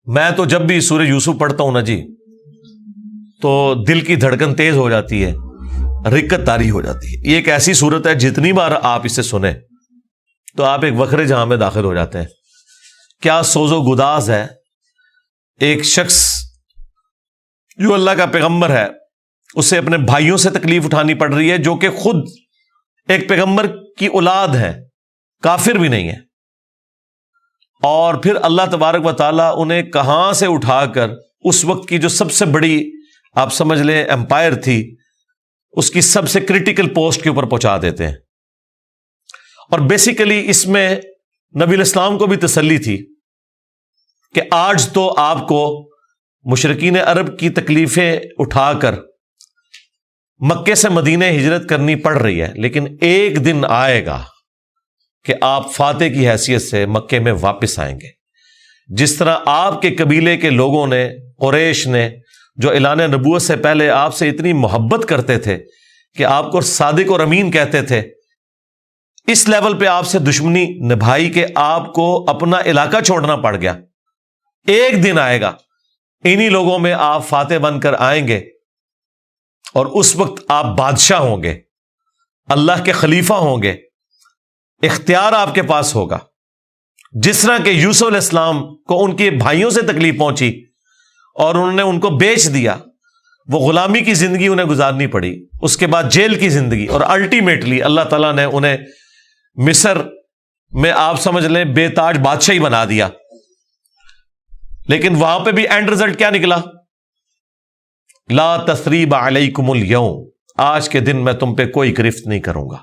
میں تو جب بھی سورہ یوسف پڑھتا ہوں نا جی تو دل کی دھڑکن تیز ہو جاتی ہے، رکت طاری ہو جاتی ہے۔ یہ ایک ایسی صورت ہے جتنی بار آپ اسے سنیں تو آپ ایک وکھرے جہاں میں داخل ہو جاتے ہیں۔ کیا سوز و گداز ہے، ایک شخص جو اللہ کا پیغمبر ہے اسے اپنے بھائیوں سے تکلیف اٹھانی پڑ رہی ہے جو کہ خود ایک پیغمبر کی اولاد ہے، کافر بھی نہیں ہے، اور پھر اللہ تبارک و تعالیٰ انہیں کہاں سے اٹھا کر اس وقت کی جو سب سے بڑی آپ سمجھ لیں امپائر تھی، اس کی سب سے کریٹیکل پوسٹ کے اوپر پہنچا دیتے ہیں۔ اور بیسیکلی اس میں نبی الاسلام کو بھی تسلی تھی کہ آج تو آپ کو مشرکین عرب کی تکلیفیں اٹھا کر مکے سے مدینہ ہجرت کرنی پڑ رہی ہے، لیکن ایک دن آئے گا کہ آپ فاتح کی حیثیت سے مکے میں واپس آئیں گے۔ جس طرح آپ کے قبیلے کے لوگوں نے، قریش نے، جو اعلان نبوت سے پہلے آپ سے اتنی محبت کرتے تھے کہ آپ کو صادق اور امین کہتے تھے، اس لیول پہ آپ سے دشمنی نبھائی کہ آپ کو اپنا علاقہ چھوڑنا پڑ گیا۔ ایک دن آئے گا انہی لوگوں میں آپ فاتح بن کر آئیں گے، اور اس وقت آپ بادشاہ ہوں گے، اللہ کے خلیفہ ہوں گے، اختیار آپ کے پاس ہوگا۔ جس طرح کہ یوسف علیہ السلام کو ان کے بھائیوں سے تکلیف پہنچی اور انہوں نے ان کو بیچ دیا، وہ غلامی کی زندگی انہیں گزارنی پڑی، اس کے بعد جیل کی زندگی، اور الٹیمیٹلی اللہ تعالیٰ نے انہیں مصر میں آپ سمجھ لیں بے تاج بادشاہی بنا دیا۔ لیکن وہاں پہ بھی اینڈ رزلٹ کیا نکلا؟ لا تثریب علیکم اليوم، آج کے دن میں تم پہ کوئی گرفت نہیں کروں گا۔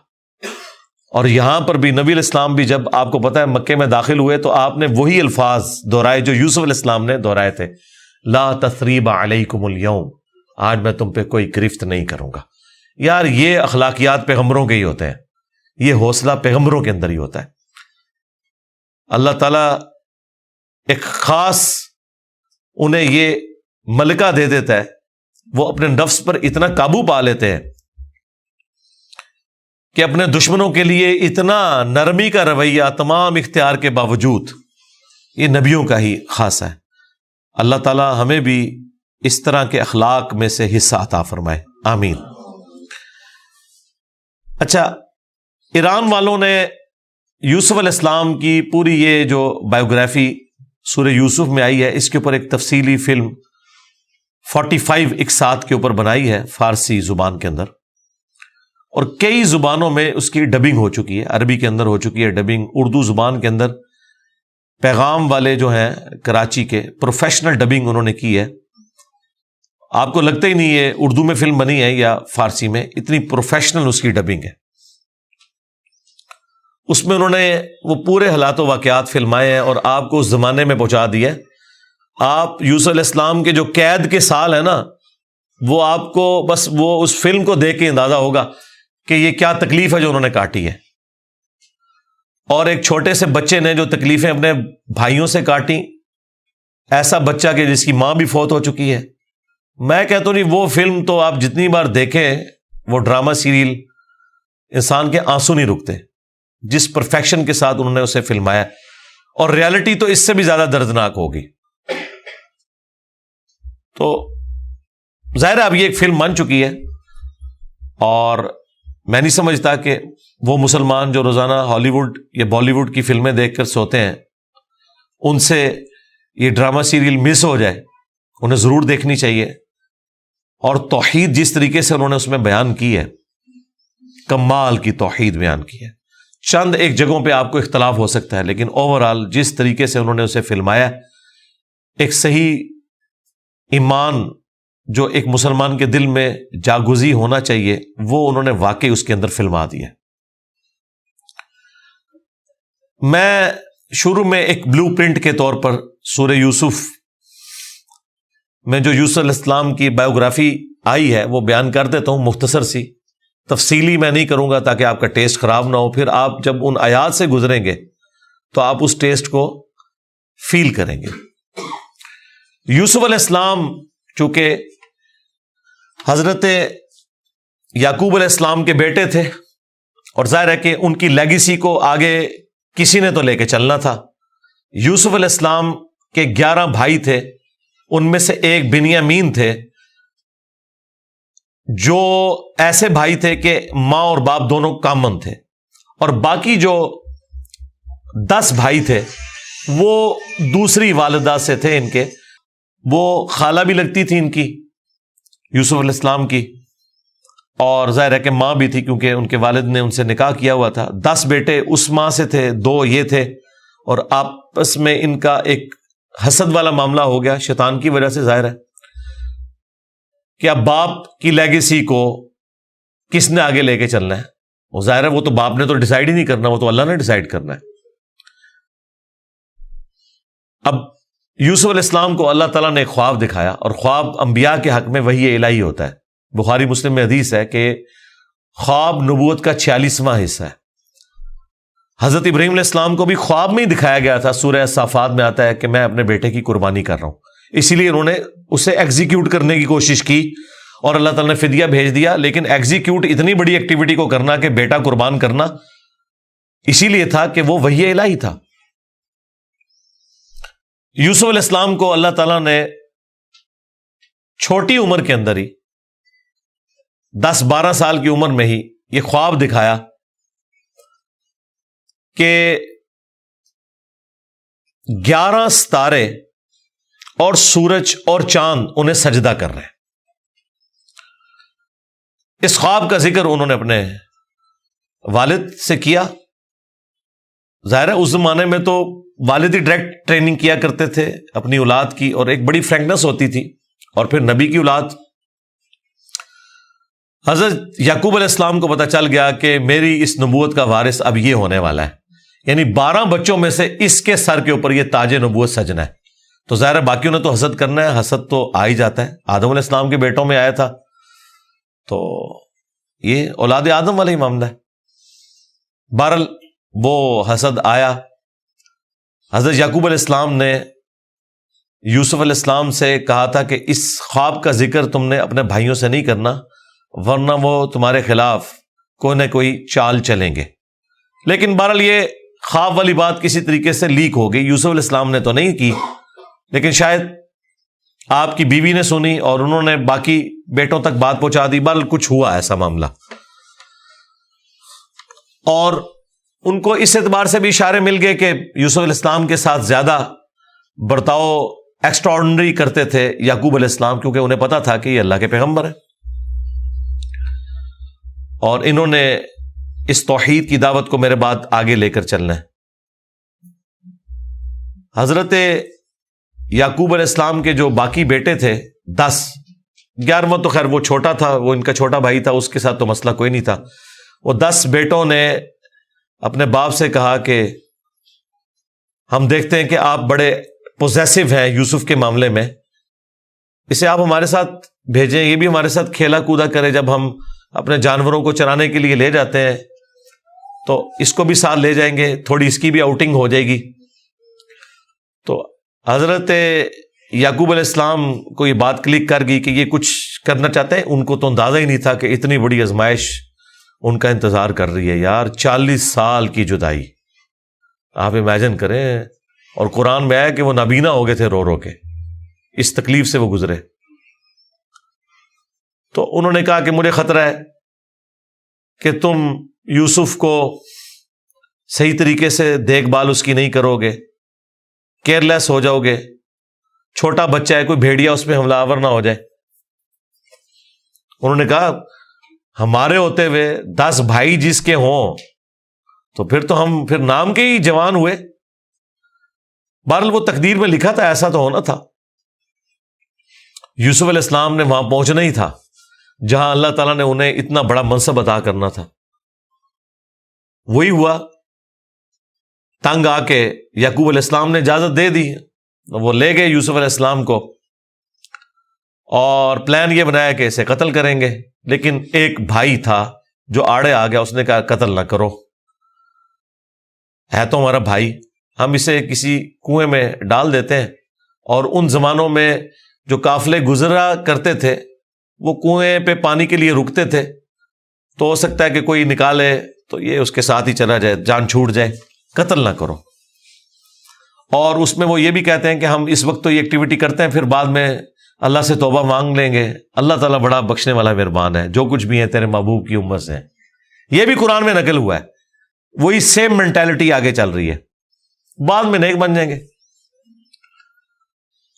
اور یہاں پر بھی نبی علیہ السلام بھی جب آپ کو پتہ ہے مکے میں داخل ہوئے تو آپ نے وہی الفاظ دہرائے جو یوسف علیہ السلام نے دہرائے تھے، لا تثریب علیکم اليوم، آج میں تم پہ کوئی گرفت نہیں کروں گا۔ یار یہ اخلاقیات پیغمبروں کے ہی ہوتے ہیں، یہ حوصلہ پیغمبروں کے اندر ہی ہوتا ہے۔ اللہ تعالیٰ ایک خاص انہیں یہ ملکہ دے دیتا ہے، وہ اپنے نفس پر اتنا قابو پا لیتے ہیں کہ اپنے دشمنوں کے لیے اتنا نرمی کا رویہ تمام اختیار کے باوجود، یہ نبیوں کا ہی خاصہ ہے۔ اللہ تعالیٰ ہمیں بھی اس طرح کے اخلاق میں سے حصہ عطا فرمائے، آمین۔ اچھا، ایران والوں نے یوسف علیہ السلام کی پوری یہ جو بایوگرافی سورہ یوسف میں آئی ہے، اس کے اوپر ایک تفصیلی فلم 45 اقساط کے اوپر بنائی ہے فارسی زبان کے اندر، اور کئی زبانوں میں اس کی ڈبنگ ہو چکی ہے۔ عربی کے اندر ہو چکی ہے ڈبنگ، اردو زبان کے اندر پیغام والے جو ہیں کراچی کے پروفیشنل ڈبنگ انہوں نے کی ہے۔ آپ کو لگتا ہی نہیں یہ اردو میں فلم بنی ہے یا فارسی میں، اتنی پروفیشنل اس کی ڈبنگ ہے۔ اس میں انہوں نے وہ پورے حالات و واقعات فلمائے ہیں اور آپ کو اس زمانے میں پہنچا دیا ہے۔ آپ یوسف علیہ السلام کے جو قید کے سال ہیں نا، وہ آپ کو بس وہ اس فلم کو دیکھ کے اندازہ ہوگا کہ یہ کیا تکلیف ہے جو انہوں نے کاٹی ہے، اور ایک چھوٹے سے بچے نے جو تکلیفیں اپنے بھائیوں سے کاٹی، ایسا بچہ کہ جس کی ماں بھی فوت ہو چکی ہے۔ میں کہتا ہوں نہیں، وہ فلم تو آپ جتنی بار دیکھیں، وہ ڈرامہ سیریل، انسان کے آنسو نہیں رکتے جس پرفیکشن کے ساتھ انہوں نے اسے فلمایا، اور ریالٹی تو اس سے بھی زیادہ دردناک ہوگی۔ تو ظاہر ہے اب یہ ایک فلم بن چکی ہے، اور میں نہیں سمجھتا کہ وہ مسلمان جو روزانہ ہالی ووڈ یا بالی ووڈ کی فلمیں دیکھ کر سوتے ہیں، ان سے یہ ڈرامہ سیریل مس ہو جائے، انہیں ضرور دیکھنی چاہیے۔ اور توحید جس طریقے سے انہوں نے اس میں بیان کی ہے، کمال کی توحید بیان کی ہے۔ چند ایک جگہوں پہ آپ کو اختلاف ہو سکتا ہے، لیکن اوورآل جس طریقے سے انہوں نے اسے فلمایا، ایک صحیح ایمان جو ایک مسلمان کے دل میں جاگزی ہونا چاہیے، وہ انہوں نے واقعی اس کے اندر فلما دیا۔ میں شروع میں ایک بلو پرنٹ کے طور پر سورہ یوسف میں جو یوسف علیہ السلام کی بایوگرافی آئی ہے وہ بیان کر دیتا ہوں، مختصر سی، تفصیلی میں نہیں کروں گا تاکہ آپ کا ٹیسٹ خراب نہ ہو۔ پھر آپ جب ان آیات سے گزریں گے تو آپ اس ٹیسٹ کو فیل کریں گے۔ یوسف علیہ السلام چونکہ حضرت یعقوب علیہ السلام کے بیٹے تھے، اور ظاہر ہے کہ ان کی لیگیسی کو آگے کسی نے تو لے کے چلنا تھا۔ یوسف علیہ السلام کہ 11 بھائی تھے، ان میں سے ایک بنیامین تھے، جو ایسے بھائی تھے کہ ماں اور باپ دونوں کامن تھے، اور باقی جو 10 بھائی تھے وہ دوسری والدہ سے تھے ان کے، وہ خالہ بھی لگتی تھی ان کی، یوسف علیہ السلام کی، اور ظاہر ہے کہ ماں بھی تھی کیونکہ ان کے والد نے ان سے نکاح کیا ہوا تھا۔ 10 بیٹے اس ماں سے تھے، 2 یہ تھے، اور آپس میں ان کا ایک حسد والا معاملہ ہو گیا شیطان کی وجہ سے، ظاہر ہے کہ اب باپ کی لیگیسی کو کس نے آگے لے کے چلنا ہے، وہ ظاہر ہے وہ تو باپ نے تو ڈیسائیڈ ہی نہیں کرنا، وہ تو اللہ نے ڈیسائیڈ کرنا ہے۔ اب یوسف علیہ السلام کو اللہ تعالیٰ نے ایک خواب دکھایا، اور خواب انبیاء کے حق میں وحی الہی ہوتا ہے۔ بخاری مسلم میں حدیث ہے کہ خواب نبوت کا 46واں حصہ ہے۔ حضرت ابراہیم علیہ السلام کو بھی خواب میں ہی دکھایا گیا تھا، سورہ صافات میں آتا ہے کہ میں اپنے بیٹے کی قربانی کر رہا ہوں، اسی لیے انہوں نے اسے ایگزیکیوٹ کرنے کی کوشش کی اور اللہ تعالیٰ نے فدیہ بھیج دیا، لیکن ایگزیکیوٹ اتنی بڑی ایکٹیویٹی کو کرنا کہ بیٹا قربان کرنا، اسی لیے تھا کہ وہ وحی الہی تھا۔ یوسف علیہ السلام کو اللہ تعالیٰ نے چھوٹی عمر کے اندر ہی 10-12 سال کی عمر میں ہی یہ خواب دکھایا کہ 11 ستارے اور سورج اور چاند انہیں سجدہ کر رہے ہیں۔ اس خواب کا ذکر انہوں نے اپنے والد سے کیا۔ ظاہر ہے اس زمانے میں تو والد ہی ڈائریکٹ ٹریننگ کیا کرتے تھے اپنی اولاد کی، اور ایک بڑی فرینکنس ہوتی تھی، اور پھر نبی کی اولاد۔ حضرت یعقوب علیہ السلام کو پتہ چل گیا کہ میری اس نبوت کا وارث اب یہ ہونے والا ہے، یعنی 12 بچوں میں سے اس کے سر کے اوپر یہ تاج نبوت سجنا ہے۔ تو ظاہر ہے باقیوں نے تو حسد کرنا ہے، حسد تو آ ہی جاتا ہے، آدم علیہ السلام کے بیٹوں میں آیا تھا، تو یہ اولاد آدم والا ہی معاملہ ہے۔ بہرحال وہ حسد آیا۔ حضرت یعقوب علیہ السلام نے یوسف علیہ السلام سے کہا تھا کہ اس خواب کا ذکر تم نے اپنے بھائیوں سے نہیں کرنا، ورنہ وہ تمہارے خلاف کوئی نہ کوئی چال چلیں گے۔ لیکن بہرحال یہ خواب والی بات کسی طریقے سے لیک ہو گئی، یوسف علیہ السلام نے تو نہیں کی، لیکن شاید آپ کی بیوی نے سنی اور انہوں نے باقی بیٹوں تک بات پہنچا دی۔ بہرحال کچھ ہوا ایسا معاملہ، اور ان کو اس اعتبار سے بھی اشارے مل گئے کہ یوسف علیہ السلام کے ساتھ زیادہ برتاؤ ایکسٹرا آرڈنری کرتے تھے یعقوب علیہ السلام، کیونکہ انہیں پتا تھا کہ یہ اللہ کے پیغمبر ہیں، اور انہوں نے اس توحید کی دعوت کو میرے بعد آگے لے کر چلنا ہے۔ حضرت یعقوب علیہ السلام کے جو باقی بیٹے تھے 10، 11واں تو خیر وہ چھوٹا تھا، وہ ان کا چھوٹا بھائی تھا، اس کے ساتھ تو مسئلہ کوئی نہیں تھا۔ وہ 10 بیٹوں نے اپنے باپ سے کہا کہ ہم دیکھتے ہیں کہ آپ بڑے پوزیسو ہیں یوسف کے معاملے میں، اسے آپ ہمارے ساتھ بھیجیں، یہ بھی ہمارے ساتھ کھیلا کودا کرے، جب ہم اپنے جانوروں کو چرانے کے لیے لے جاتے ہیں تو اس کو بھی ساتھ لے جائیں گے، تھوڑی اس کی بھی آؤٹنگ ہو جائے گی۔ تو حضرت یعقوب علیہ السلام کو یہ بات کلک کر گئی کہ یہ کچھ کرنا چاہتے ہیں، ان کو تو اندازہ ہی نہیں تھا کہ اتنی بڑی آزمائش ان کا انتظار کر رہی ہے۔ یار 40 سال کی جدائی آپ امیجن کریں، اور قرآن میں آیا کہ وہ نابینا ہو گئے تھے رو رو کے، اس تکلیف سے وہ گزرے۔ تو انہوں نے کہا کہ مجھے خطرہ ہے کہ تم یوسف کو صحیح طریقے سے دیکھ بھال اس کی نہیں کرو گے، کیئر لیس ہو جاؤ گے، چھوٹا بچہ ہے، کوئی بھیڑیا اس پہ حملہ آور نہ ہو جائے۔ انہوں نے کہا ہمارے ہوتے ہوئے 10 بھائی جس کے ہوں تو پھر تو ہم پھر نام کے ہی جوان ہوئے۔ بہرحال وہ تقدیر میں لکھا تھا، ایسا تو ہونا تھا۔ یوسف علیہ السلام نے وہاں پہنچنا ہی تھا جہاں اللہ تعالیٰ نے انہیں اتنا بڑا منصب عطا کرنا تھا۔ وہی ہوا، تنگ آ کے یعقوب علیہ السلام نے اجازت دے دی، وہ لے گئے یوسف علیہ السلام کو، اور پلان یہ بنایا کہ اسے قتل کریں گے، لیکن ایک بھائی تھا جو آڑے آ گیا، اس نے کہا قتل نہ کرو، ہے تو ہمارا بھائی، ہم اسے کسی کنویں میں ڈال دیتے ہیں، اور ان زمانوں میں جو قافلے گزرا کرتے تھے وہ کنویں پہ پانی کے لیے رکتے تھے، تو ہو سکتا ہے کہ کوئی نکالے تو یہ اس کے ساتھ ہی چلا جائے، جان چھوٹ جائے، قتل نہ کرو۔ اور اس میں وہ یہ بھی کہتے ہیں کہ ہم اس وقت تو یہ ایکٹیویٹی کرتے ہیں، پھر بعد میں اللہ سے توبہ مانگ لیں گے، اللہ تعالیٰ بڑا بخشنے والا مہربان ہے، جو کچھ بھی ہے تیرے محبوب کی امت سے۔ یہ بھی قرآن میں نقل ہوا ہے، وہی سیم مینٹالٹی آگے چل رہی ہے، بعد میں نیک بن جائیں گے۔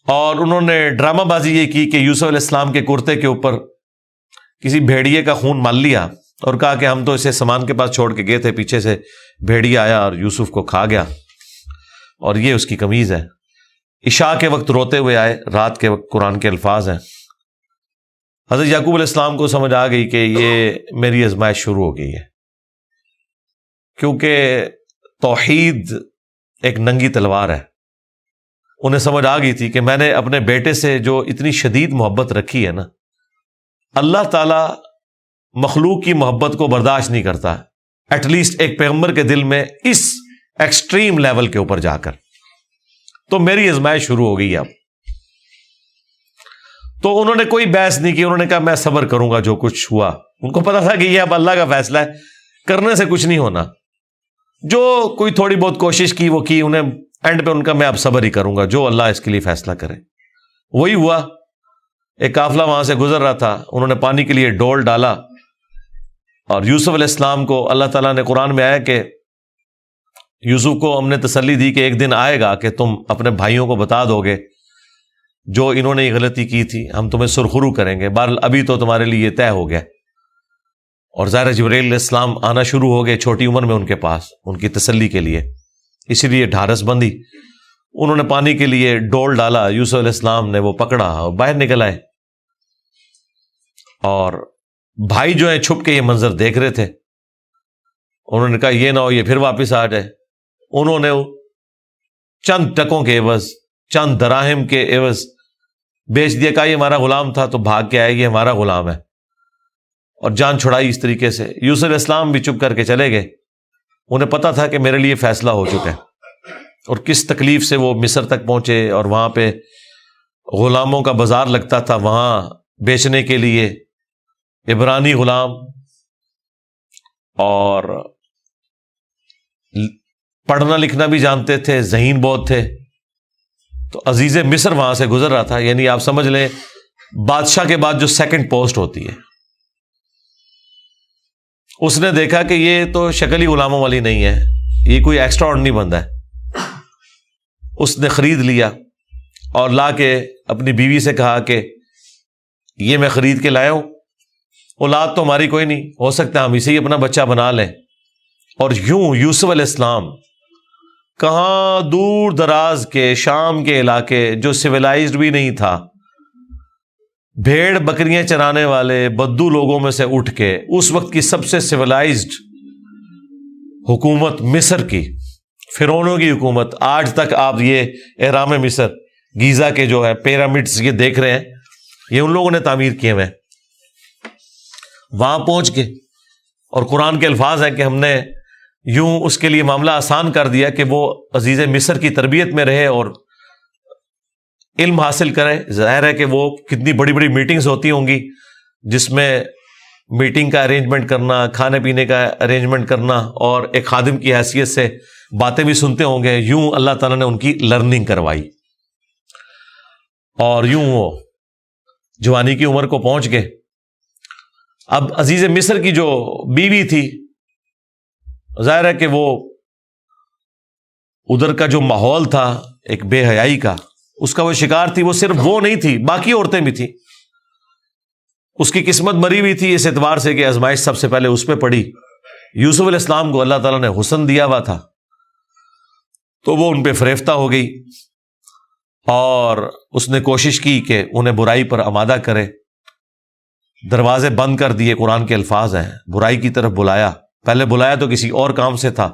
اور انہوں نے ڈرامہ بازی یہ کی کہ یوسف علیہ السلام کے کرتے کے اوپر کسی بھیڑیے کا خون مال لیا اور کہا کہ ہم تو اسے سامان کے پاس چھوڑ کے گئے تھے، پیچھے سے بھیڑیا آیا اور یوسف کو کھا گیا، اور یہ اس کی قمیض ہے۔ عشاء کے وقت روتے ہوئے آئے، رات کے وقت قرآن کے الفاظ ہیں۔ حضرت یعقوب علیہ السلام کو سمجھ آ گئی کہ یہ میری آزمائش شروع ہو گئی ہے، کیونکہ توحید ایک ننگی تلوار ہے۔ انہیں سمجھ آ گئی تھی کہ میں نے اپنے بیٹے سے جو اتنی شدید محبت رکھی ہے نا، اللہ تعالی مخلوق کی محبت کو برداشت نہیں کرتا، ایٹ لیسٹ ایک پیغمبر کے دل میں اس ایکسٹریم لیول کے اوپر جا کر۔ تو میری آزمائش شروع ہو گئی اب۔ تو انہوں نے کوئی بحث نہیں کی، انہوں نے کہا میں صبر کروں گا جو کچھ ہوا۔ ان کو پتا تھا کہ یہ اب اللہ کا فیصلہ ہے، کرنے سے کچھ نہیں ہونا۔ جو کوئی تھوڑی بہت کوشش کی وہ کی، انہیں اینڈ پہ ان کا میں اب صبر ہی کروں گا، جو اللہ اس کے لیے فیصلہ کرے وہی ہوا۔ ایک قافلہ وہاں سے گزر رہا تھا، انہوں نے پانی کے لیے ڈول ڈالا، اور یوسف علیہ السلام کو اللہ تعالیٰ نے قرآن میں آیا کہ یوسف کو ہم نے تسلی دی کہ ایک دن آئے گا کہ تم اپنے بھائیوں کو بتا دو گے جو انہوں نے یہ غلطی کی تھی، ہم تمہیں سرخرو کریں گے، بہرحال ابھی تو تمہارے لیے یہ طے ہو گیا۔ اور ظاہر جبرائیل علیہ السلام آنا شروع ہو گئے چھوٹی عمر میں ان کے پاس، ان کی تسلی کے لیے، اسی لیے ڈھارس بندی۔ انہوں نے پانی کے لیے ڈول ڈالا، یوسف علیہ السلام نے وہ پکڑا اور باہر نکل آئے، اور بھائی جو ہیں چھپ کے یہ منظر دیکھ رہے تھے۔ انہوں نے کہا یہ نہ ہو یہ پھر واپس آ جائے۔ انہوں نے چند ٹکوں کے عوض، چند دراہم کے عوض بیچ دیا، کہا یہ ہمارا غلام تھا، تو بھاگ کے آئے یہ ہمارا غلام ہے، اور جان چھڑائی اس طریقے سے۔ یوسف علیہ السلام بھی چپ کر کے چلے گئے، انہیں پتا تھا کہ میرے لیے فیصلہ ہو چکا ہے۔ اور کس تکلیف سے وہ مصر تک پہنچے، اور وہاں پہ غلاموں کا بازار لگتا تھا، وہاں بیچنے کے لیے عبرانی غلام، اور پڑھنا لکھنا بھی جانتے تھے، ذہین بہت تھے۔ تو عزیز مصر وہاں سے گزر رہا تھا، یعنی آپ سمجھ لیں بادشاہ کے بعد جو سیکنڈ پوسٹ ہوتی ہے۔ اس نے دیکھا کہ یہ تو شکل ہی غلاموں والی نہیں ہے، یہ کوئی ایکسٹرا آرڈنری بندہ ہے۔ اس نے خرید لیا اور لا کے اپنی بیوی سے کہا کہ یہ میں خرید کے لایا ہوں، اولاد تو ہماری کوئی نہیں، ہو سکتا ہے ہم اسے ہی اپنا بچہ بنا لیں۔ اور یوں یوسف علیہ السلام کہاں دور دراز کے شام کے علاقے جو سویلائزڈ بھی نہیں تھا، بھیڑ بکریاں چرانے والے بدو لوگوں میں سے اٹھ کے اس وقت کی سب سے سویلائزڈ حکومت مصر کی، فرعونوں کی حکومت، آج تک آپ یہ اہرام مصر گیزا کے جو ہے پیرامڈز یہ دیکھ رہے ہیں، یہ ان لوگوں نے تعمیر کیے ہوئے ہیں۔ وہاں پہنچ کے، اور قرآن کے الفاظ ہیں کہ ہم نے یوں اس کے لیے معاملہ آسان کر دیا کہ وہ عزیز مصر کی تربیت میں رہے اور علم حاصل کرے۔ ظاہر ہے کہ وہ کتنی بڑی بڑی میٹنگز ہوتی ہوں گی، جس میں میٹنگ کا ارینجمنٹ کرنا، کھانے پینے کا ارینجمنٹ کرنا، اور ایک خادم کی حیثیت سے باتیں بھی سنتے ہوں گے۔ یوں اللہ تعالیٰ نے ان کی لرننگ کروائی، اور یوں وہ جوانی کی عمر کو پہنچ گئے۔ اب عزیز مصر کی جو بیوی تھی، ظاہر ہے کہ وہ ادھر کا جو ماحول تھا ایک بے حیائی کا، اس کا وہ شکار تھی۔ وہ صرف وہ نہیں تھی، باقی عورتیں بھی تھیں۔ اس کی قسمت مری ہوئی تھی اس اعتبار سے کہ آزمائش سب سے پہلے اس پہ پڑی۔ یوسف علیہ السلام کو اللہ تعالیٰ نے حسن دیا ہوا تھا، تو وہ ان پہ فریفتہ ہو گئی، اور اس نے کوشش کی کہ انہیں برائی پر آمادہ کرے۔ دروازے بند کر دیے، قرآن کے الفاظ ہیں، برائی کی طرف بلایا۔ پہلے بلایا تو کسی اور کام سے تھا،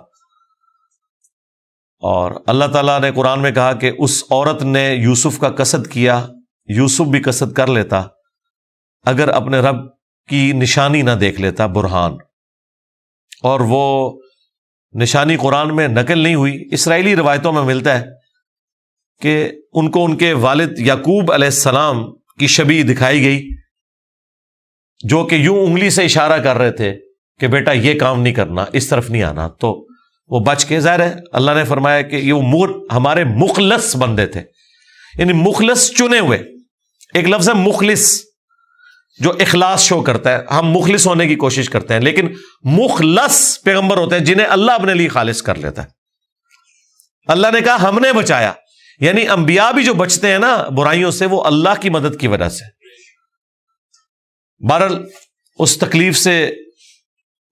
اور اللہ تعالیٰ نے قرآن میں کہا کہ اس عورت نے یوسف کا قصد کیا، یوسف بھی قصد کر لیتا اگر اپنے رب کی نشانی نہ دیکھ لیتا، برہان۔ اور وہ نشانی قرآن میں نقل نہیں ہوئی، اسرائیلی روایتوں میں ملتا ہے کہ ان کو ان کے والد یعقوب علیہ السلام کی شبیہ دکھائی گئی، جو کہ یوں انگلی سے اشارہ کر رہے تھے کہ بیٹا یہ کام نہیں کرنا، اس طرف نہیں آنا۔ تو وہ بچ کے، ظاہر ہے اللہ نے فرمایا کہ یہ ہمارے مخلص بندے تھے، یعنی مخلص چنے ہوئے. ایک لفظ ہے مخلص جو اخلاص شو کرتا ہے، ہم مخلص ہونے کی کوشش کرتے ہیں، لیکن مخلص پیغمبر ہوتے ہیں جنہیں اللہ اپنے لیے خالص کر لیتا ہے. اللہ نے کہا ہم نے بچایا، یعنی انبیاء بھی جو بچتے ہیں نا برائیوں سے، وہ اللہ کی مدد کی وجہ سے. بہرحال اس تکلیف سے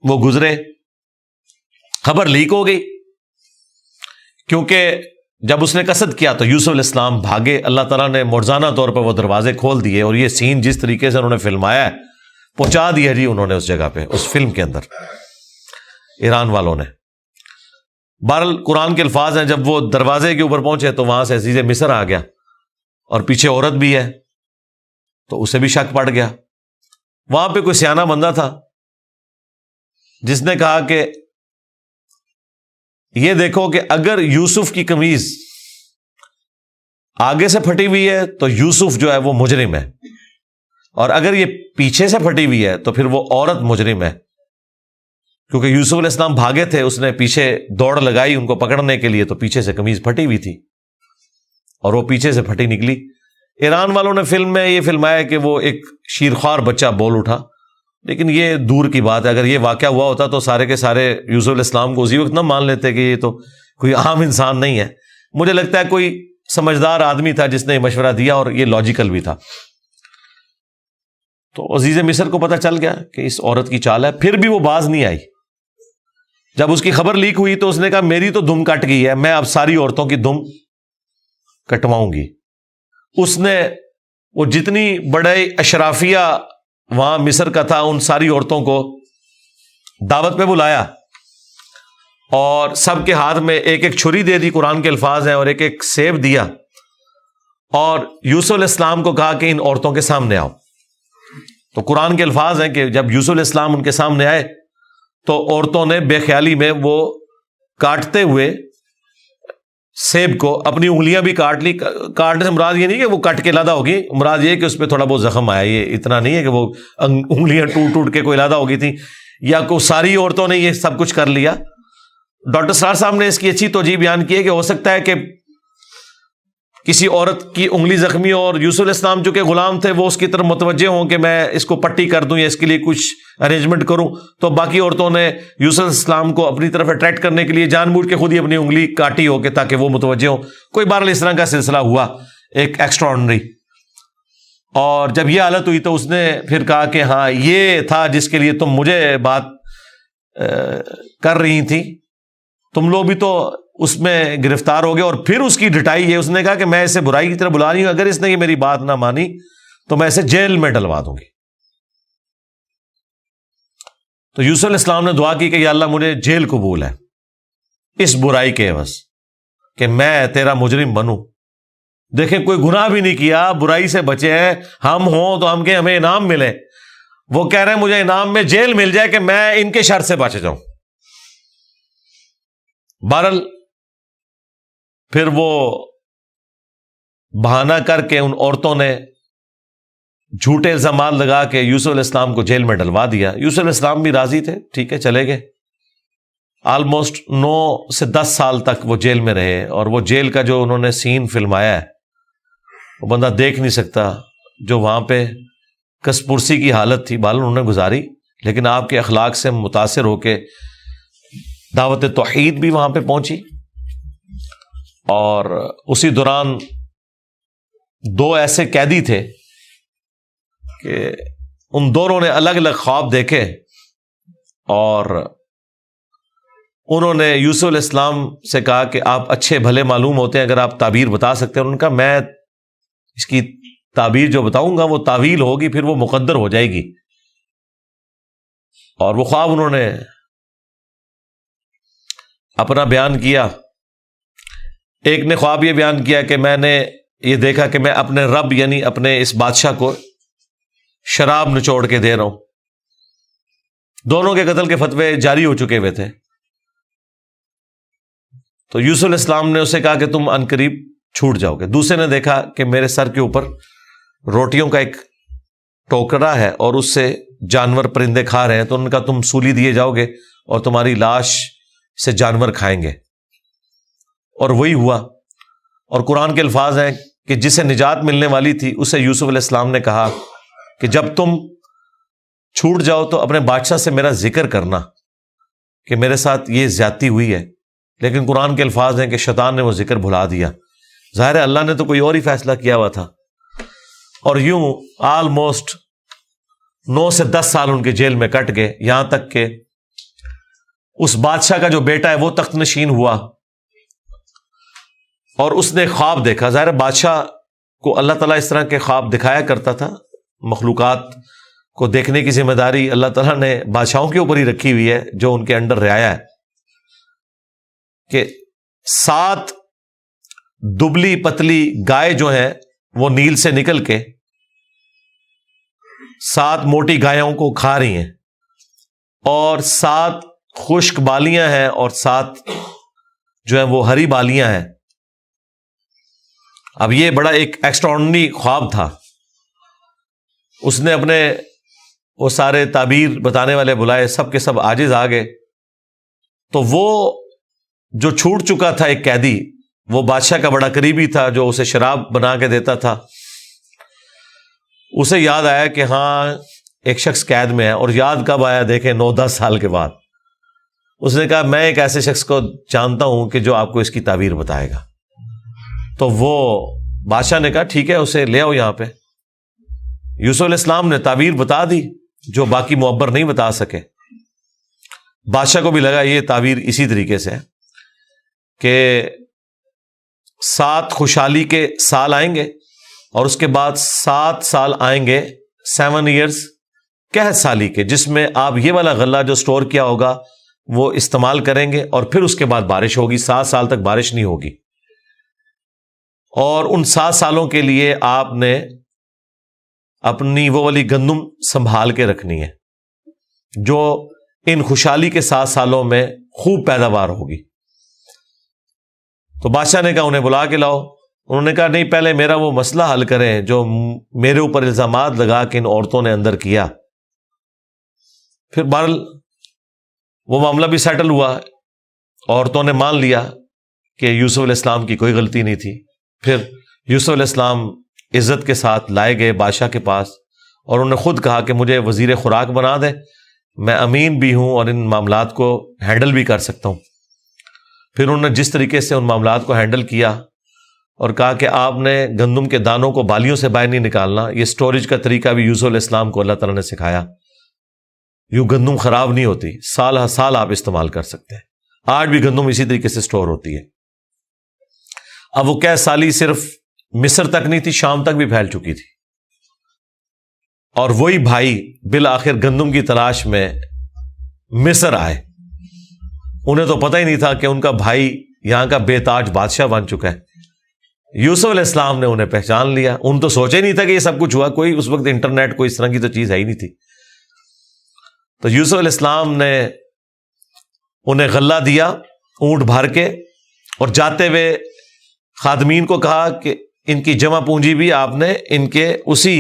وہ گزرے، خبر لیک ہو گئی، کیونکہ جب اس نے قصد کیا تو یوسف علیہ السلام بھاگے. اللہ تعالیٰ نے مرزانہ طور پر وہ دروازے کھول دیے، اور یہ سین جس طریقے سے انہوں نے فلمایا ہے پہنچا دیا جی انہوں نے اس جگہ پہ، اس فلم کے اندر ایران والوں نے. بہرحال قرآن کے الفاظ ہیں، جب وہ دروازے کے اوپر پہنچے تو وہاں سے عزیز مصر آ گیا، اور پیچھے عورت بھی ہے تو اسے بھی شک پڑ گیا. وہاں پہ کوئی سیانہ بندہ تھا جس نے کہا کہ یہ دیکھو کہ اگر یوسف کی قمیض آگے سے پھٹی ہوئی ہے تو یوسف جو ہے وہ مجرم ہے، اور اگر یہ پیچھے سے پھٹی ہوئی ہے تو پھر وہ عورت مجرم ہے. کیونکہ یوسف علیہ السلام بھاگے تھے، اس نے پیچھے دوڑ لگائی ان کو پکڑنے کے لیے، تو پیچھے سے قمیض پھٹی ہوئی تھی اور وہ پیچھے سے پھٹی نکلی. ایران والوں نے فلم میں یہ فلمایا کہ وہ ایک شیرخوار بچہ بول اٹھا، لیکن یہ دور کی بات ہے. اگر یہ واقعہ ہوا ہوتا تو سارے کے سارے یوسف علیہ السلام کو اسی وقت نہ مان لیتے کہ یہ تو کوئی عام انسان نہیں ہے. مجھے لگتا ہے کوئی سمجھدار آدمی تھا جس نے مشورہ دیا، اور یہ لاجیکل بھی تھا. تو عزیز مصر کو پتہ چل گیا کہ اس عورت کی چال ہے، پھر بھی وہ باز نہیں آئی. جب اس کی خبر لیک ہوئی تو اس نے کہا میری تو دم کٹ گئی ہے، میں اب ساری عورتوں کی دم کٹواؤں گی. اس نے وہ جتنی بڑے اشرافیہ وہاں مصر کا تھا ان ساری عورتوں کو دعوت پہ بلایا، اور سب کے ہاتھ میں ایک ایک چھری دے دی، قرآن کے الفاظ ہیں، اور ایک ایک سیب دیا، اور یوسف علیہ السلام کو کہا کہ ان عورتوں کے سامنے آؤ. تو قرآن کے الفاظ ہیں کہ جب یوسف علیہ السلام ان کے سامنے آئے تو عورتوں نے بے خیالی میں وہ کاٹتے ہوئے سیب کو اپنی انگلیاں بھی کاٹ لی. کاٹنے سے مراد یہ نہیں کہ وہ کٹ کے علیحدہ ہوگی، مراد یہ کہ اس پہ تھوڑا بہت زخم آیا. یہ اتنا نہیں ہے کہ وہ انگلیاں ٹوٹ ٹوٹ کے کوئی علیحدہ ہو گئی تھی، یا کوئی ساری عورتوں نے یہ سب کچھ کر لیا. ڈاکٹر سرار صاحب نے اس کی اچھی توجیہ بیان کی ہے کہ ہو سکتا ہے کہ کسی عورت کی انگلی زخمی ہو، اور یوسف علیہ السلام چونکہ غلام تھے وہ اس کی طرف متوجہ ہوں کہ میں اس کو پٹی کر دوں یا اس کے لیے کچھ ارینجمنٹ کروں، تو باقی عورتوں نے یوسف علیہ السلام کو اپنی طرف اٹریکٹ کرنے کے لیے جان بوجھ کے خود ہی اپنی انگلی کاٹی ہو کہ تاکہ وہ متوجہ ہوں. کوئی بہرحال اس طرح کا سلسلہ ہوا ایک ایکسٹرا آرڈنری. اور جب یہ حالت ہوئی تو اس نے پھر کہا کہ ہاں یہ تھا جس کے لیے تم مجھے بات کر رہی تھی، تم لوگ بھی تو اس میں گرفتار ہو گئے. اور پھر اس کی ڈٹائی ہے، اس نے کہا کہ میں اسے برائی کی طرف بلا رہی ہوں، اگر اس نے یہ میری بات نہ مانی تو میں اسے جیل میں ڈلوا دوں گی. تو یوسف علیہ السلام نے دعا کی کہ یا اللہ مجھے جیل قبول ہے اس برائی کے عوض، کہ میں تیرا مجرم بنوں. دیکھیں کوئی گناہ بھی نہیں کیا، برائی سے بچے ہیں. ہم ہوں تو ہم کہ ہمیں انعام ملے، وہ کہہ رہے ہیں مجھے انعام میں جیل مل جائے کہ میں ان کے شر سے بچ جاؤں. بہرحال پھر وہ بہانہ کر کے ان عورتوں نے جھوٹے الزامات لگا کے یوسف علیہ السلام کو جیل میں ڈلوا دیا. یوسف علیہ السلام بھی راضی تھے، ٹھیک ہے چلے گئے. آلموسٹ 9 سے 10 سال تک وہ جیل میں رہے، اور وہ جیل کا جو انہوں نے سین فلمایا ہے وہ بندہ دیکھ نہیں سکتا. جو وہاں پہ کس پرسی کی حالت تھی بال انہوں نے گزاری، لیکن آپ کے اخلاق سے متاثر ہو کے دعوت توحید بھی وہاں پہ پہنچی. اور اسی دوران 2 ایسے قیدی تھے کہ ان دونوں نے الگ الگ خواب دیکھے، اور انہوں نے یوسف علیہ السلام سے کہا کہ آپ اچھے بھلے معلوم ہوتے ہیں، اگر آپ تعبیر بتا سکتے ہیں. انہوں نے کہا میں اس کی تعبیر جو بتاؤں گا وہ تعویل ہوگی، پھر وہ مقدر ہو جائے گی. اور وہ خواب انہوں نے اپنا بیان کیا. ایک نے خواب یہ بیان کیا کہ میں نے یہ دیکھا کہ میں اپنے رب یعنی اپنے اس بادشاہ کو شراب نچوڑ کے دے رہا ہوں. دونوں کے قتل کے فتوے جاری ہو چکے ہوئے تھے. تو یوسف علیہ السلام نے اسے کہا کہ تم عنقریب چھوٹ جاؤ گے. دوسرے نے دیکھا کہ میرے سر کے اوپر روٹیوں کا ایک ٹوکرا ہے اور اس سے جانور پرندے کھا رہے ہیں، تو ان کا تم سولی دیے جاؤ گے اور تمہاری لاش سے جانور کھائیں گے، اور وہی ہوا۔ اور قرآن کے الفاظ ہیں کہ جسے نجات ملنے والی تھی اسے یوسف علیہ السلام نے کہا کہ جب تم چھوٹ جاؤ تو اپنے بادشاہ سے میرا ذکر کرنا کہ میرے ساتھ یہ زیادتی ہوئی ہے، لیکن قرآن کے الفاظ ہیں کہ شیطان نے وہ ذکر بھلا دیا۔ ظاہر ہے اللہ نے تو کوئی اور ہی فیصلہ کیا ہوا تھا، اور یوں آلموسٹ 9 سے 10 سال ان کے جیل میں کٹ گئے، یہاں تک کہ اس بادشاہ کا جو بیٹا ہے وہ تخت نشین ہوا، اور اس نے خواب دیکھا۔ ظاہر بادشاہ کو اللہ تعالیٰ اس طرح کے خواب دکھایا کرتا تھا، مخلوقات کو دیکھنے کی ذمہ داری اللہ تعالیٰ نے بادشاہوں کے اوپر ہی رکھی ہوئی ہے جو ان کے انڈر رعایا ہے، کہ 7 دبلی پتلی گائے جو ہیں وہ نیل سے نکل کے 7 موٹی گایوں کو کھا رہی ہیں، اور 7 خشک بالیاں ہیں اور 7 جو ہیں وہ ہری بالیاں ہیں۔ اب یہ بڑا ایک ایکسٹراڈنری خواب تھا۔ اس نے اپنے وہ سارے تعبیر بتانے والے بلائے، سب کے سب عاجز آ گئے۔ تو وہ جو چھوٹ چکا تھا ایک قیدی، وہ بادشاہ کا بڑا قریبی تھا جو اسے شراب بنا کے دیتا تھا، اسے یاد آیا کہ ہاں ایک شخص قید میں ہے۔ اور یاد کب آیا؟ دیکھیں 9-10 سال کے بعد۔ اس نے کہا میں ایک ایسے شخص کو جانتا ہوں کہ جو آپ کو اس کی تعبیر بتائے گا۔ تو وہ بادشاہ نے کہا ٹھیک ہے، اسے لے آؤ یہاں پہ۔ یوسف علیہ السلام نے تعبیر بتا دی جو باقی معبر نہیں بتا سکے۔ بادشاہ کو بھی لگا یہ تعبیر اسی طریقے سے ہے کہ 7 خوشحالی کے سال آئیں گے، اور اس کے بعد 7 سال آئیں گے 7 ایئرز قحط سالی کے، جس میں آپ یہ والا غلہ جو سٹور کیا ہوگا وہ استعمال کریں گے، اور پھر اس کے بعد بارش ہوگی۔ 7 سال تک بارش نہیں ہوگی، اور ان 7 سالوں کے لیے آپ نے اپنی وہ والی گندم سنبھال کے رکھنی ہے جو ان خوشحالی کے 7 سالوں میں خوب پیداوار ہوگی۔ تو بادشاہ نے کہا انہیں بلا کے لاؤ۔ انہوں نے کہا نہیں، پہلے میرا وہ مسئلہ حل کریں جو میرے اوپر الزامات لگا کے ان عورتوں نے اندر کیا۔ پھر بہرحال وہ معاملہ بھی سیٹل ہوا، عورتوں نے مان لیا کہ یوسف علیہ السلام کی کوئی غلطی نہیں تھی۔ پھر یوسف علیہ السلام عزت کے ساتھ لائے گئے بادشاہ کے پاس، اور انہوں نے خود کہا کہ مجھے وزیر خوراک بنا دیں، میں امین بھی ہوں اور ان معاملات کو ہینڈل بھی کر سکتا ہوں۔ پھر انہوں نے جس طریقے سے ان معاملات کو ہینڈل کیا اور کہا کہ آپ نے گندم کے دانوں کو بالیوں سے باہر نہیں نکالنا، یہ سٹوریج کا طریقہ بھی یوسف علیہ السلام کو اللہ تعالیٰ نے سکھایا۔ یوں گندم خراب نہیں ہوتی، سال ہر سال آپ استعمال کر سکتے ہیں۔ آج بھی گندم اسی طریقے سے سٹور ہوتی ہے۔ اب وہ قحط سالی صرف مصر تک نہیں تھی، شام تک بھی پھیل چکی تھی، اور وہی بھائی بالآخر گندم کی تلاش میں مصر آئے۔ انہیں تو پتہ ہی نہیں تھا کہ ان کا بھائی یہاں کا بے تاج بادشاہ بن چکا ہے۔ یوسف علیہ السلام نے انہیں پہچان لیا۔ ان تو سوچے ہی نہیں تھا کہ یہ سب کچھ ہوا، کوئی اس وقت انٹرنیٹ کوئی اس طرح کی تو چیز ہے ہی نہیں تھی۔ تو یوسف علیہ السلام نے انہیں غلہ دیا اونٹ بھر کے، اور جاتے ہوئے خادمین کو کہا کہ ان کی جمع پونجی بھی آپ نے ان کے اسی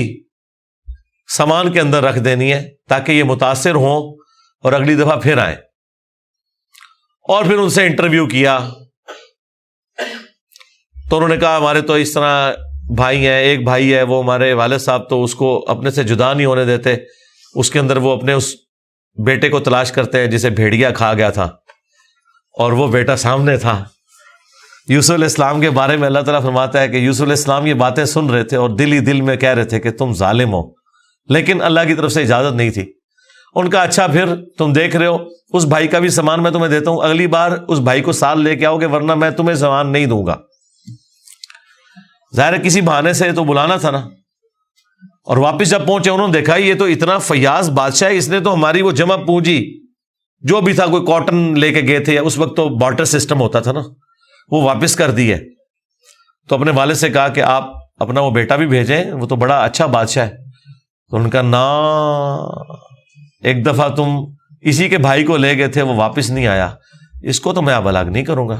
سامان کے اندر رکھ دینی ہے تاکہ یہ متاثر ہوں اور اگلی دفعہ پھر آئیں۔ اور پھر ان سے انٹرویو کیا تو انہوں نے کہا ہمارے تو اس طرح بھائی ہیں، ایک بھائی ہے وہ ہمارے والد صاحب تو اس کو اپنے سے جدا نہیں ہونے دیتے، اس کے اندر وہ اپنے اس بیٹے کو تلاش کرتے ہیں جسے بھیڑیا کھا گیا تھا، اور وہ بیٹا سامنے تھا۔ یوسف علیہ السلام کے بارے میں اللہ تعالیٰ فرماتا ہے کہ یوسف علیہ السلام یہ باتیں سن رہے تھے اور دل ہی دل میں کہہ رہے تھے کہ تم ظالم ہو، لیکن اللہ کی طرف سے اجازت نہیں تھی۔ ان کا اچھا پھر تم دیکھ رہے ہو اس بھائی کا بھی سامان میں تمہیں دیتا ہوں، اگلی بار اس بھائی کو ساتھ لے کے آؤ گے ورنہ میں تمہیں سامان نہیں دوں گا۔ ظاہر ہے کسی بہانے سے تو بلانا تھا نا۔ اور واپس جب پہنچے انہوں نے دیکھا یہ تو اتنا فیاض بادشاہ ہے، اس نے تو ہماری وہ جمع پونجی جو بھی تھا، کوئی کاٹن لے کے گئے تھے، اس وقت تو بارٹر سسٹم ہوتا تھا نا، وہ واپس کر دی ہے۔ تو اپنے والد سے کہا کہ آپ اپنا وہ بیٹا بھی بھیجیں، وہ تو بڑا اچھا بادشاہ ہے۔ تو ان کا نا ایک دفعہ تم اسی کے بھائی کو لے گئے تھے، وہ واپس نہیں آیا، اس کو تو میں اب الگ نہیں کروں گا۔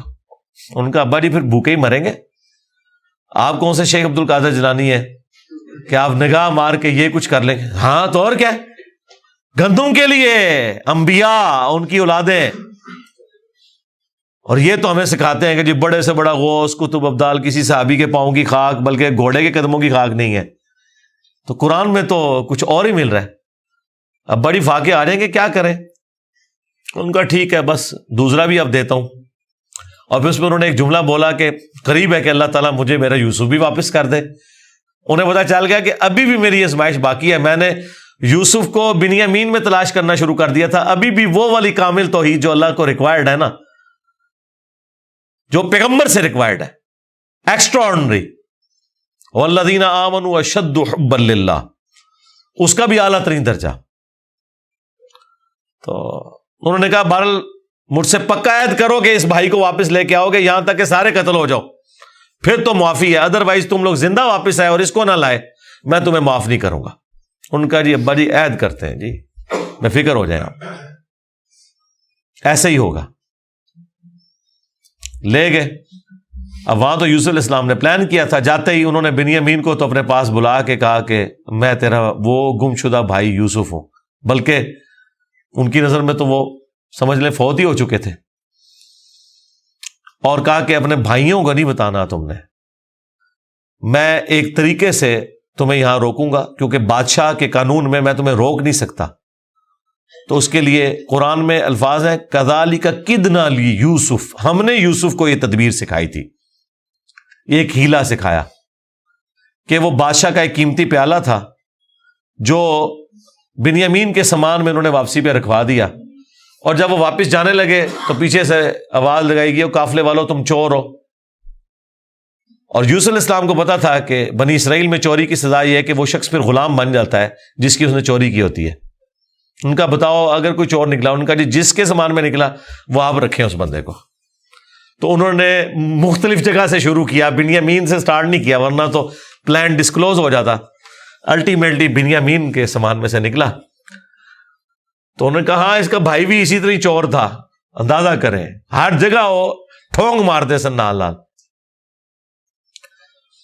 ان کا ابا جی پھر بھوکے ہی مریں گے۔ آپ کون سے شیخ عبد القادر جیلانی ہے کہ آپ نگاہ مار کے یہ کچھ کر لیں گے؟ ہاں تو اور کیا، گندم کے لیے انبیاء ان کی اولادیں اور یہ تو ہمیں سکھاتے ہیں کہ جی بڑے سے بڑا غوث قطب ابدال کسی صحابی کے پاؤں کی خاک بلکہ گھوڑے کے قدموں کی خاک نہیں ہے. تو قرآن میں تو کچھ اور ہی مل رہا ہے. اب بڑی فاقے آ رہے ہیں کہ کیا کریں. ان کا ٹھیک ہے بس دوسرا بھی اب دیتا ہوں. اور پھر اس میں انہوں نے ایک جملہ بولا کہ قریب ہے کہ اللہ تعالیٰ مجھے میرا یوسف بھی واپس کر دے. انہیں پتا چل گیا کہ ابھی بھی میری آزمائش باقی ہے. میں نے یوسف کو بنیامین میں تلاش کرنا شروع کر دیا تھا. ابھی بھی وہ والی کامل توحید جو اللہ کو ریکوائرڈ ہے نا, جو پیغمبر سے ریکوائرڈ ہے, ایکسٹرا آرڈنری, والذین آمنوا اشد حبا للہ, اس کا بھی اعلیٰ ترین درجہ. تو انہوں نے کہا بہرحال مجھ سے پکا عہد کرو کہ اس بھائی کو واپس لے کے آؤ گے یہاں تک کہ سارے قتل ہو جاؤ, پھر تو معافی ہے. ادروائز تم لوگ زندہ واپس آئے اور اس کو نہ لائے میں تمہیں معاف نہیں کروں گا. ان کا جی ابا جی عہد کرتے ہیں جی, میں فکر ہو جائے آپ, ایسے ہی ہوگا. لے گئے. اب وہاں تو یوسف علیہ السلام نے پلان کیا تھا. جاتے ہی انہوں نے بنیامین کو تو اپنے پاس بلا کے کہا کہ میں تیرا وہ گم شدہ بھائی یوسف ہوں. بلکہ ان کی نظر میں تو وہ سمجھ لیں فوت ہی ہو چکے تھے. اور کہا کہ اپنے بھائیوں کو نہیں بتانا تم نے, میں ایک طریقے سے تمہیں یہاں روکوں گا کیونکہ بادشاہ کے قانون میں تمہیں روک نہیں سکتا. تو اس کے لیے قرآن میں الفاظ ہیں کذالک کدنا لی یوسف, ہم نے یوسف کو یہ تدبیر سکھائی تھی, ایک ہیلا سکھایا کہ وہ بادشاہ کا ایک قیمتی پیالہ تھا جو بنیامین کے سامان میں انہوں نے واپسی پہ رکھوا دیا. اور جب وہ واپس جانے لگے تو پیچھے سے آواز لگائی گئی قافلے والوں تم چور ہو. اور یوسف علیہ السلام کو پتا تھا کہ بنی اسرائیل میں چوری کی سزا یہ ہے کہ وہ شخص پھر غلام بن جاتا ہے جس کی اس نے چوری کی ہوتی ہے. ان کا بتاؤ اگر کوئی چور نکلا, ان کا جس کے سامان میں نکلا وہ آپ رکھیں اس بندے کو. تو انہوں نے مختلف جگہ سے شروع کیا, بنیامین سے سٹارٹ نہیں کیا ورنہ تو پلان ڈسکلوز ہو جاتا. الٹیمیٹلی بنیامین کے سامان میں سے نکلا. تو انہوں نے کہا ہاں اس کا بھائی بھی اسی طرح چور تھا, اندازہ کریں ہر جگہ وہ ٹھونگ مارتے سن نال نال.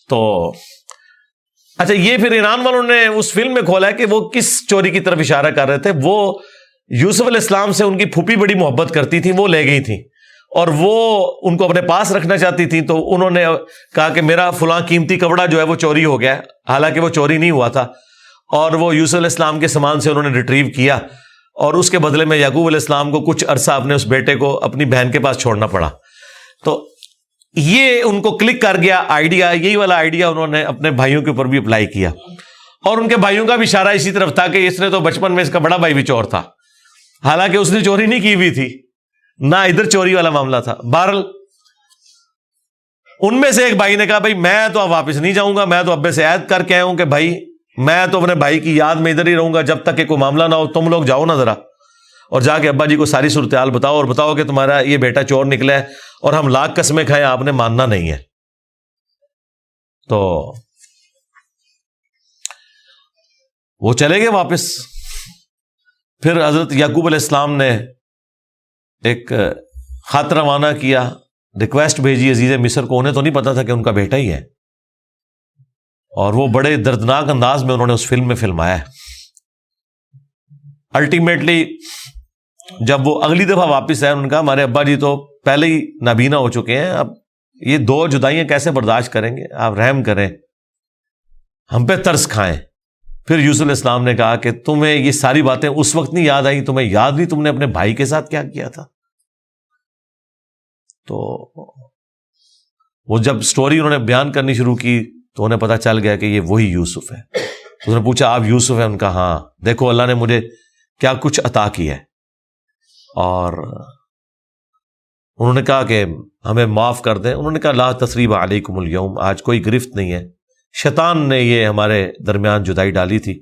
تو اچھا یہ پھر ایران والوں نے اس فلم میں کھولا ہے کہ وہ کس چوری کی طرف اشارہ کر رہے تھے. وہ یوسف علیہ السلام سے ان کی پھوپھی بڑی محبت کرتی تھی, وہ لے گئی تھی اور وہ ان کو اپنے پاس رکھنا چاہتی تھی. تو انہوں نے کہا کہ میرا فلاں قیمتی کپڑا جو ہے وہ چوری ہو گیا, حالانکہ وہ چوری نہیں ہوا تھا. اور وہ یوسف علیہ السلام کے سامان سے انہوں نے ریٹریو کیا اور اس کے بدلے میں یعقوب علیہ السلام کو کچھ عرصہ اپنے اس بیٹے کو اپنی بہن کے پاس چھوڑنا پڑا. تو یہ ان کو کلک کر گیا آئیڈیا, یہی والا آئیڈیا انہوں نے اپنے بھائیوں کے اوپر بھی اپلائی کیا. اور ان کے بھائیوں کا بھی اشارہ اسی طرف تھا کہ اس نے تو بچپن میں اس کا بڑا بھائی بھی چور تھا, حالانکہ اس نے چوری نہیں کی ہوئی تھی, نہ ادھر چوری والا معاملہ تھا. بہرحال ان میں سے ایک بھائی نے کہا بھائی میں تو اب واپس نہیں جاؤں گا, میں تو ابے سے عہد کر کے آیا ہوں کہ بھائی میں تو اپنے بھائی کی یاد میں ادھر ہی رہوں گا جب تک کہ کوئی معاملہ نہ ہو. تم لوگ جاؤ نا ذرا اور جا کے ابا جی کو ساری صورتحال بتاؤ اور بتاؤ کہ تمہارا یہ بیٹا چور نکلا ہے اور ہم لاکھ قسمیں کھائیں آپ نے ماننا نہیں ہے. تو وہ چلے گئے واپس. پھر حضرت یعقوب علیہ السلام نے ایک خط روانہ کیا, ریکویسٹ بھیجی عزیز مصر کو. انہیں تو نہیں پتا تھا کہ ان کا بیٹا ہی ہے, اور وہ بڑے دردناک انداز میں انہوں نے اس فلم میں فلمایا ہے. الٹیمیٹلی جب وہ اگلی دفعہ واپس آئے انہوں نے کہا ہمارے ابا جی تو پہلے ہی نابینا ہو چکے ہیں, اب یہ 2 جدائیاں کیسے برداشت کریں گے, آپ رحم کریں, ہم پہ ترس کھائیں. پھر یوسف علیہ السلام نے کہا کہ تمہیں یہ ساری باتیں اس وقت نہیں یاد آئی, تمہیں یاد نہیں تم نے اپنے بھائی کے ساتھ کیا کیا تھا. تو وہ جب سٹوری انہوں نے بیان کرنی شروع کی تو انہیں پتا چل گیا کہ یہ وہی یوسف ہے. اس نے پوچھا آپ یوسف ہیں؟ ان کا ہاں, دیکھو اللہ نے مجھے کیا کچھ عطا کیا ہے. اور انہوں نے کہا کہ ہمیں معاف کر دیں. انہوں نے کہا لا تثریب علیکم اليوم, آج کوئی گرفت نہیں ہے. شیطان نے یہ ہمارے درمیان جدائی ڈالی تھی,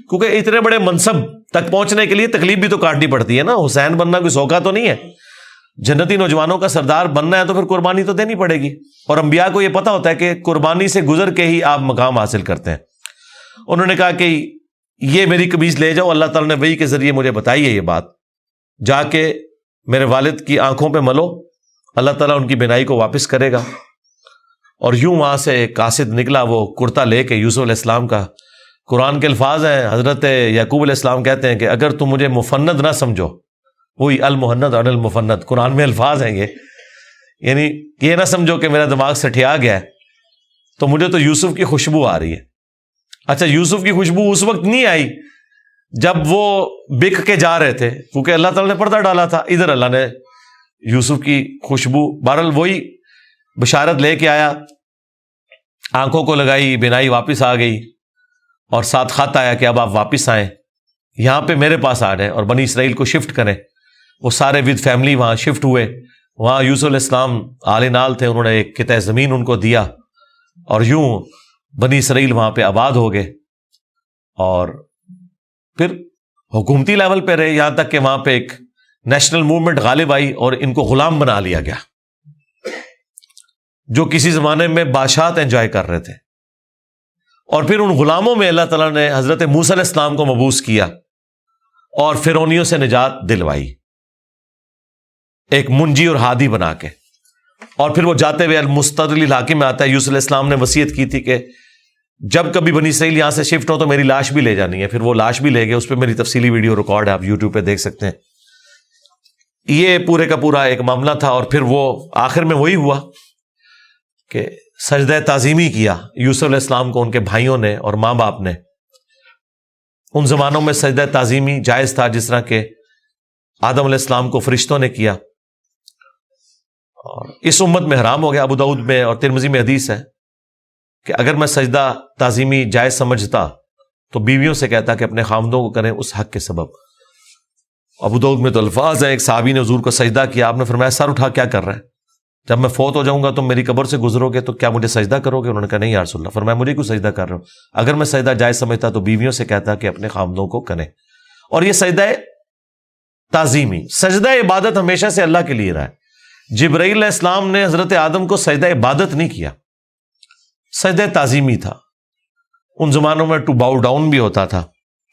کیونکہ اتنے بڑے منصب تک پہنچنے کے لیے تکلیف بھی تو کاٹنی پڑتی ہے نا. حسین بننا کوئی سوکھا تو نہیں ہے, جنتی نوجوانوں کا سردار بننا ہے تو پھر قربانی تو دینی پڑے گی. اور انبیاء کو یہ پتا ہوتا ہے کہ قربانی سے گزر کے ہی آپ مقام حاصل کرتے ہیں. انہوں نے کہا کہ یہ میری قمیض لے جاؤ, اللہ تعالیٰ نے وحی کے ذریعے مجھے بتائی ہے یہ بات, جا کے میرے والد کی آنکھوں پہ ملو, اللہ تعالیٰ ان کی بینائی کو واپس کرے گا. اور یوں وہاں سے ایک قاصد نکلا, وہ کرتا لے کے یوسف علیہ السلام کا. قرآن کے الفاظ ہیں, حضرت یعقوب علیہ السلام کہتے ہیں کہ اگر تم مجھے مفند نہ سمجھو, وہی المحند اور المفند, قرآن میں الفاظ ہیں یہ, یعنی یہ نہ سمجھو کہ میرا دماغ سٹھیا گیا ہے، تو مجھے تو یوسف کی خوشبو آ رہی ہے. اچھا یوسف کی خوشبو اس وقت نہیں آئی جب وہ بک کے جا رہے تھے، کیونکہ اللہ تعالیٰ نے پردہ ڈالا تھا. ادھر اللہ نے یوسف کی خوشبو، بہرحال وہی بشارت لے کے آیا، آنکھوں کو لگائی، بینائی واپس آ گئی، اور ساتھ خط آیا کہ اب آپ واپس آئیں، یہاں پہ میرے پاس آ جائیں اور بنی اسرائیل کو شفٹ کریں. وہ سارے ود فیملی وہاں شفٹ ہوئے. وہاں یوسف علیہ السلام آل نال تھے، انہوں نے ایک قطعہ زمین ان کو دیا، اور یوں بنی اسرائیل وہاں پہ آباد ہو گئے. اور پھر حکومتی لیول پہ رہے، یہاں تک کہ وہاں پہ ایک نیشنل موومنٹ غالب آئی اور ان کو غلام بنا لیا گیا، جو کسی زمانے میں بادشاہت انجوائے کر رہے تھے. اور پھر ان غلاموں میں اللہ تعالیٰ نے حضرت موسیٰ علیہ السلام کو مبعوث کیا اور فرعونیوں سے نجات دلوائی، ایک منجی اور ہادی بنا کے. اور پھر وہ جاتے ہوئے المستدل الحاکم میں آتا ہے، یوسف علیہ السلام نے وصیت کی تھی کہ جب کبھی بنی اسرائیل یہاں سے شفٹ ہو تو میری لاش بھی لے جانی ہے. پھر وہ لاش بھی لے گئے، اس پہ میری تفصیلی ویڈیو ریکارڈ ہے، آپ یوٹیوب پہ دیکھ سکتے ہیں. یہ پورے کا پورا ایک معاملہ تھا. اور پھر وہ آخر میں وہی ہوا کہ سجدہ تعظیمی کیا یوسف علیہ السلام کو ان کے بھائیوں نے اور ماں باپ نے. ان زمانوں میں سجدہ تعظیمی جائز تھا، جس طرح کہ آدم علیہ السلام کو فرشتوں نے کیا، اور اس امت میں حرام ہو گیا. ابو داؤد میں اور ترمذی میں حدیث ہے کہ اگر میں سجدہ تعظیمی جائز سمجھتا تو بیویوں سے کہتا کہ اپنے خامدوں کو کریں اس حق کے سبب. ابو داؤد میں تو الفاظ ہیں، ایک صحابی نے حضور کو سجدہ کیا، آپ نے فرمایا سر اٹھا کیا کر رہا ہے، جب میں فوت ہو جاؤں گا تم میری قبر سے گزرو گے تو کیا مجھے سجدہ کرو گے؟ انہوں نے کہا نہیں یا رسول اللہ. فرمایا مجھے کیوں سجدہ کر رہے ہو؟ اگر میں سجدہ جائز سمجھتا تو بیویوں سے کہتا کہ اپنے خامدوں کو کریں. اور یہ سجدہ تعظیمی، سجدہ عبادت ہمیشہ سے اللہ کے لیے رہا ہے. جبرائیل علیہ السلام نے حضرت آدم کو سجدہ عبادت نہیں کیا، سجدہ تعظیمی تھا. ان زمانوں میں ٹو باؤ ڈاؤن بھی ہوتا تھا،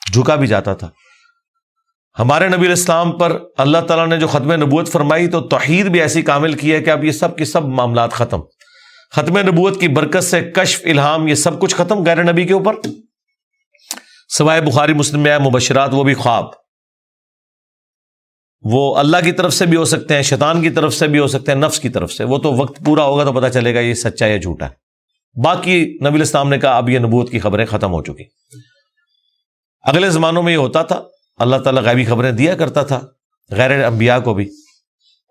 جھکا بھی جاتا تھا. ہمارے نبی علیہ السلام پر اللہ تعالیٰ نے جو ختم نبوت فرمائی تو توحید بھی ایسی کامل کی ہے کہ اب یہ سب کی سب معاملات ختم. ختم نبوت کی برکت سے کشف، الہام، یہ سب کچھ ختم غیر نبی کے اوپر، سوائے بخاری مسلم میں ہے مبشرات، وہ بھی خواب. وہ اللہ کی طرف سے بھی ہو سکتے ہیں، شیطان کی طرف سے بھی ہو سکتے ہیں، نفس کی طرف سے. وہ تو وقت پورا ہوگا تو پتہ چلے گا یہ سچا یا جھوٹا ہے. باقی نبی علیہ السلام نے کہا اب یہ نبوت کی خبریں ختم ہو چکی. اگلے زمانوں میں یہ ہوتا تھا، اللہ تعالیٰ غیبی خبریں دیا کرتا تھا غیر انبیاء کو بھی.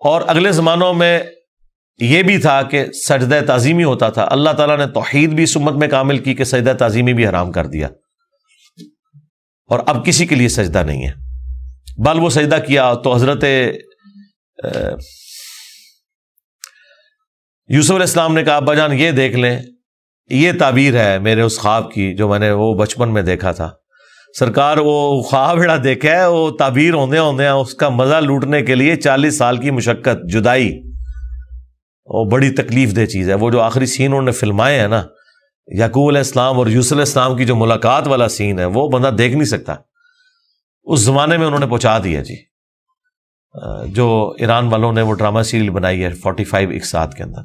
اور اگلے زمانوں میں یہ بھی تھا کہ سجدہ تعظیمی ہوتا تھا. اللہ تعالیٰ نے توحید بھی اس امت میں کامل کی کہ سجدہ تعظیمی بھی حرام کر دیا، اور اب کسی کے لیے سجدہ نہیں ہے. بل وہ سجدہ کیا تو حضرت یوسف علیہ السلام نے کہا ابا جان یہ دیکھ لیں، یہ تعبیر ہے میرے اس خواب کی جو میں نے وہ بچپن میں دیکھا تھا. سرکار وہ خواب بڑا دیکھا ہے، وہ تعبیر ہوندے اس کا مزہ لوٹنے کے لیے 40 سال کی مشقت، جدائی، وہ بڑی تکلیف دہ چیز ہے. وہ جو آخری سین انہوں نے فلمائے ہیں نا، یعقوب علیہ السلام اور یوسف علیہ السلام کی جو ملاقات والا سین ہے، وہ بندہ دیکھ نہیں سکتا. اس زمانے میں انہوں نے پہنچا دیا جی. جو ایران والوں نے وہ ڈرامہ سیریل بنائی ہے 45 اقساط کے اندر.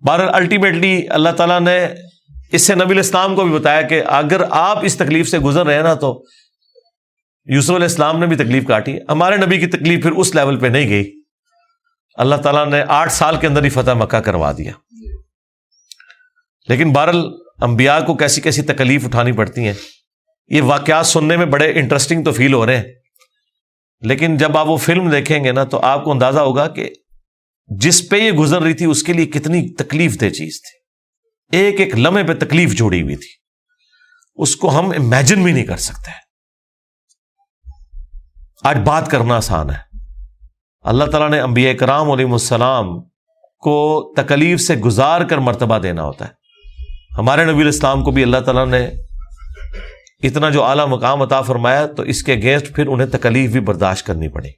بہرحال الٹیمیٹلی اللہ تعالیٰ نے اس سے نبی علیہ السلام کو بھی بتایا کہ اگر آپ اس تکلیف سے گزر رہے ہیں نا، تو یوسف علیہ السلام نے بھی تکلیف کاٹی. ہمارے نبی کی تکلیف پھر اس لیول پہ نہیں گئی. اللہ تعالیٰ نے 8 سال کے اندر ہی فتح مکہ کروا دیا. لیکن بہرحال انبیاء کو کیسی کیسی تکلیف اٹھانی پڑتی ہیں. یہ واقعات سننے میں بڑے انٹرسٹنگ تو فیل ہو رہے ہیں، لیکن جب آپ وہ فلم دیکھیں گے نا تو آپ کو اندازہ ہوگا کہ جس پہ یہ گزر رہی تھی اس کے لیے کتنی تکلیف دہ چیز تھی. ایک ایک لمحے پہ تکلیف جوڑی ہوئی تھی، اس کو ہم امیجن بھی نہیں کر سکتے. آج بات کرنا آسان ہے. اللہ تعالیٰ نے انبیاء کرام علیہ السلام کو تکلیف سے گزار کر مرتبہ دینا ہوتا ہے. ہمارے نبی علیہ السلام کو بھی اللہ تعالیٰ نے اتنا جو اعلیٰ مقام عطا فرمایا تو اس کے اگینسٹ پھر انہیں تکلیف بھی برداشت کرنی پڑی.